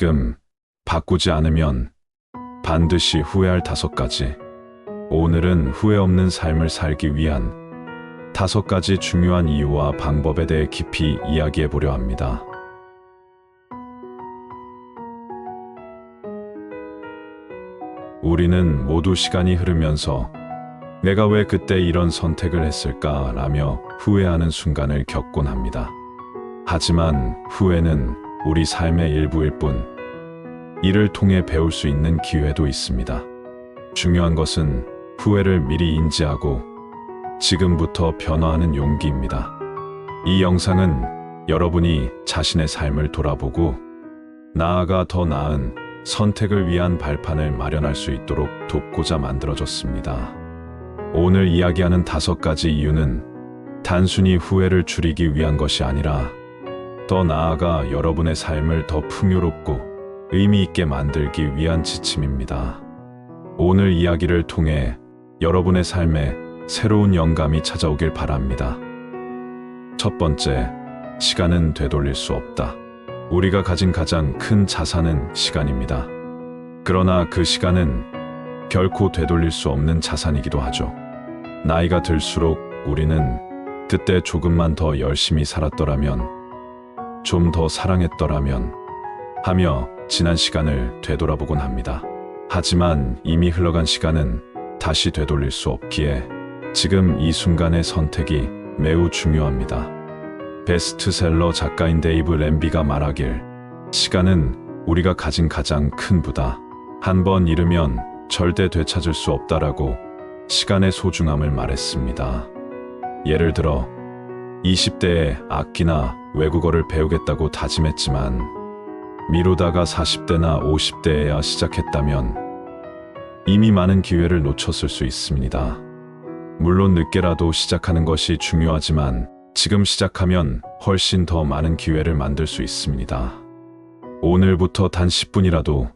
지금 바꾸지 않으면 반드시 후회할 5가지. 오늘은 후회 없는 삶을 살기 위한 5가지 중요한 이유와 방법에 대해 깊이 이야기해 보려 합니다. 우리는 모두 시간이 흐르면서 내가 왜 그때 이런 선택을 했을까 라며 후회하는 순간을 겪곤 합니다. 하지만 후회는 우리 삶의 일부일 뿐, 이를 통해 배울 수 있는 기회도 있습니다. 중요한 것은 후회를 미리 인지하고 지금부터 변화하는 용기입니다. 이 영상은 여러분이 자신의 삶을 돌아보고 나아가 더 나은 선택을 위한 발판을 마련할 수 있도록 돕고자 만들어졌습니다. 오늘 이야기하는 5가지 이유는 단순히 후회를 줄이기 위한 것이 아니라 더 나아가 여러분의 삶을 더 풍요롭고 의미 있게 만들기 위한 지침입니다. 오늘 이야기를 통해 여러분의 삶에 새로운 영감이 찾아오길 바랍니다. 첫 번째, 시간은 되돌릴 수 없다. 우리가 가진 가장 큰 자산은 시간입니다. 그러나 그 시간은 결코 되돌릴 수 없는 자산이기도 하죠. 나이가 들수록 우리는 그때 조금만 더 열심히 살았더라면, 좀 더 사랑했더라면 하며 지난 시간을 되돌아보곤 합니다. 하지만 이미 흘러간 시간은 다시 되돌릴 수 없기에 지금 이 순간의 선택이 매우 중요합니다. 베스트셀러 작가인 데이브 램비가 말하길, 시간은 우리가 가진 가장 큰 부다. 한 번 잃으면 절대 되찾을 수 없다라고 시간의 소중함을 말했습니다. 예를 들어 20대에 악기나 외국어를 배우겠다고 다짐했지만 미루다가 40대나 50대에야 시작했다면 이미 많은 기회를 놓쳤을 수 있습니다. 물론 늦게라도 시작하는 것이 중요하지만 지금 시작하면 훨씬 더 많은 기회를 만들 수 있습니다. 오늘부터 단 10분이라도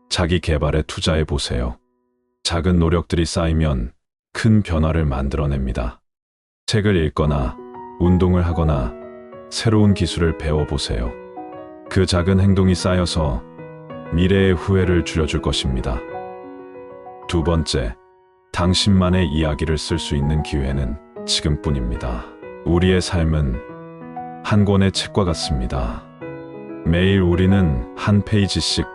자기 개발에 투자해 보세요. 작은 노력들이 쌓이면 큰 변화를 만들어냅니다. 책을 읽거나 운동을 하거나 새로운 기술을 배워보세요. 그 작은 행동이 쌓여서 미래의 후회를 줄여줄 것입니다. 두 번째, 당신만의 이야기를 쓸 수 있는 기회는 지금뿐입니다. 우리의 삶은 한 권의 책과 같습니다. 매일 우리는 한 페이지씩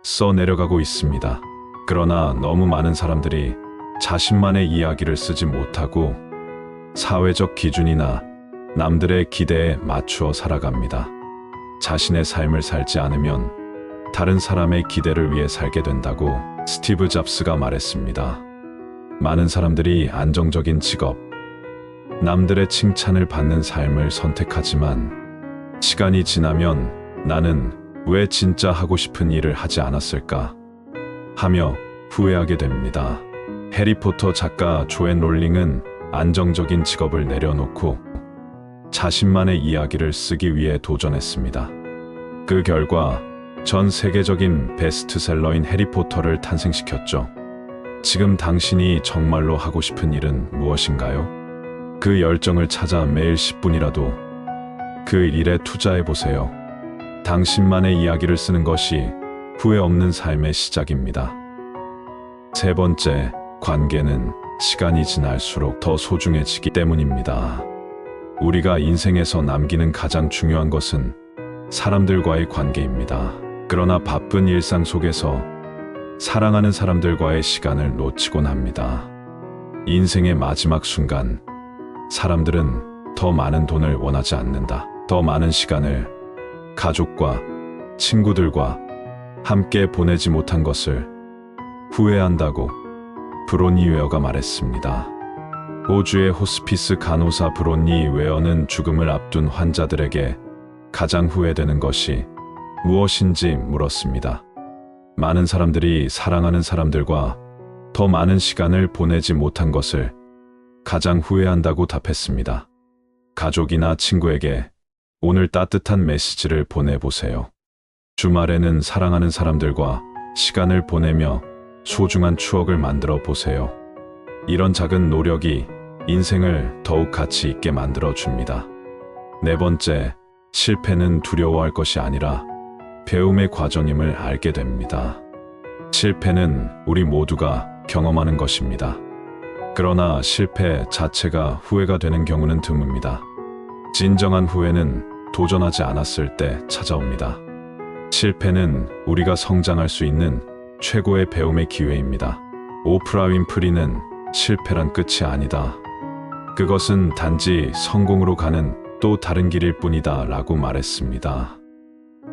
써 내려가고 있습니다. 그러나 너무 많은 사람들이 자신만의 이야기를 쓰지 못하고 사회적 기준이나 남들의 기대에 맞추어 살아갑니다. 자신의 삶을 살지 않으면 다른 사람의 기대를 위해 살게 된다고 스티브 잡스가 말했습니다. 많은 사람들이 안정적인 직업, 남들의 칭찬을 받는 삶을 선택하지만 시간이 지나면 나는 왜 진짜 하고 싶은 일을 하지 않았을까 하며 후회하게 됩니다. 해리포터 작가 조앤 롤링은 안정적인 직업을 내려놓고 자신만의 이야기를 쓰기 위해 도전했습니다. 그 결과 전 세계적인 베스트셀러인 해리포터를 탄생시켰죠. 지금 당신이 정말로 하고 싶은 일은 무엇인가요? 그 열정을 찾아 매일 10분이라도 그 일에 투자해 보세요. 당신만의 이야기를 쓰는 것이 후회 없는 삶의 시작입니다. 세 번째, 관계는 시간이 지날수록 더 소중해지기 때문입니다. 우리가 인생에서 남기는 가장 중요한 것은 사람들과의 관계입니다. 그러나 바쁜 일상 속에서 사랑하는 사람들과의 시간을 놓치곤 합니다. 인생의 마지막 순간, 사람들은 더 많은 돈을 원하지 않는다. 더 많은 시간을 가족과 친구들과 함께 보내지 못한 것을 후회한다고 브로니 웨어가 말했습니다. 호주의 호스피스 간호사 브로니 웨어는 죽음을 앞둔 환자들에게 가장 후회되는 것이 무엇인지 물었습니다. 많은 사람들이 사랑하는 사람들과 더 많은 시간을 보내지 못한 것을 가장 후회한다고 답했습니다. 가족이나 친구에게 오늘 따뜻한 메시지를 보내보세요. 주말에는 사랑하는 사람들과 시간을 보내며 소중한 추억을 만들어 보세요. 이런 작은 노력이 인생을 더욱 가치 있게 만들어 줍니다. 네 번째, 실패는 두려워할 것이 아니라 배움의 과정임을 알게 됩니다. 실패는 우리 모두가 경험하는 것입니다. 그러나 실패 자체가 후회가 되는 경우는 드뭅니다. 진정한 후회는 도전하지 않았을 때 찾아옵니다. 실패는 우리가 성장할 수 있는 최고의 배움의 기회입니다. 오프라 윈프리는 실패란 끝이 아니다. 그것은 단지 성공으로 가는 또 다른 길일 뿐이다 라고 말했습니다.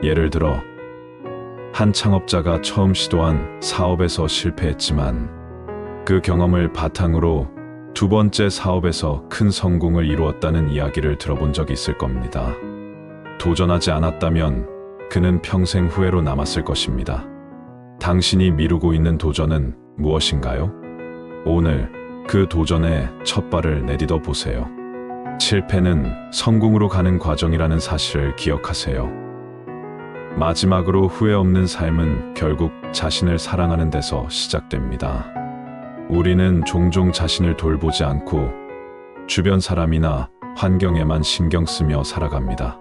예를 들어 한 창업자가 처음 시도한 사업에서 실패했지만 그 경험을 바탕으로 두 번째 사업에서 큰 성공을 이루었다는 이야기를 들어본 적이 있을 겁니다. 도전하지 않았다면 그는 평생 후회로 남았을 것입니다. 당신이 미루고 있는 도전은 무엇인가요? 오늘 그 도전에 첫 발을 내딛어 보세요. 실패는 성공으로 가는 과정이라는 사실을 기억하세요. 마지막으로 후회 없는 삶은 결국 자신을 사랑하는 데서 시작됩니다. 우리는 종종 자신을 돌보지 않고 주변 사람이나 환경에만 신경 쓰며 살아갑니다.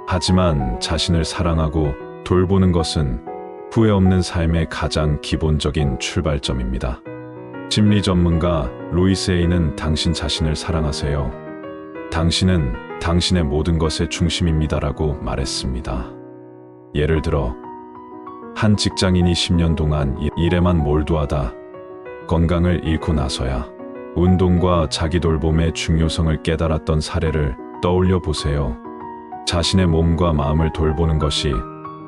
하지만 자신을 사랑하고 돌보는 것은 후회 없는 삶의 가장 기본적인 출발점입니다. 심리 전문가 루이스 A는 당신 자신을 사랑하세요. 당신은 당신의 모든 것의 중심입니다라고 말했습니다. 예를 들어 한 직장인이 10년 동안 일에만 몰두하다 건강을 잃고 나서야 운동과 자기 돌봄의 중요성을 깨달았던 사례를 떠올려 보세요. 자신의 몸과 마음을 돌보는 것이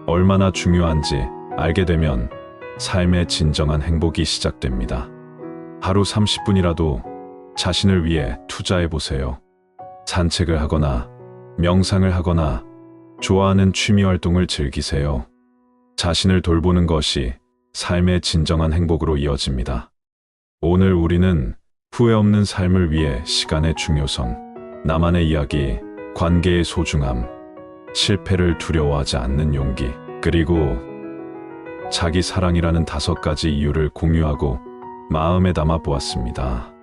얼마나 중요한지 알게 되면 삶의 진정한 행복이 시작됩니다. 하루 30분이라도 자신을 위해 투자해 보세요. 산책을 하거나 명상을 하거나 좋아하는 취미 활동을 즐기세요. 자신을 돌보는 것이 삶의 진정한 행복으로 이어집니다. 오늘 우리는 후회 없는 삶을 위해 시간의 중요성, 나만의 이야기, 관계의 소중함, 실패를 두려워하지 않는 용기, 그리고 자기 사랑이라는 5가지 이유를 공유하고 마음에 담아 보았습니다.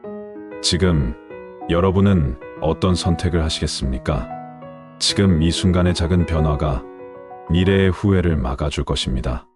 지금 여러분은 어떤 선택을 하시겠습니까? 지금 이 순간의 작은 변화가 미래의 후회를 막아줄 것입니다.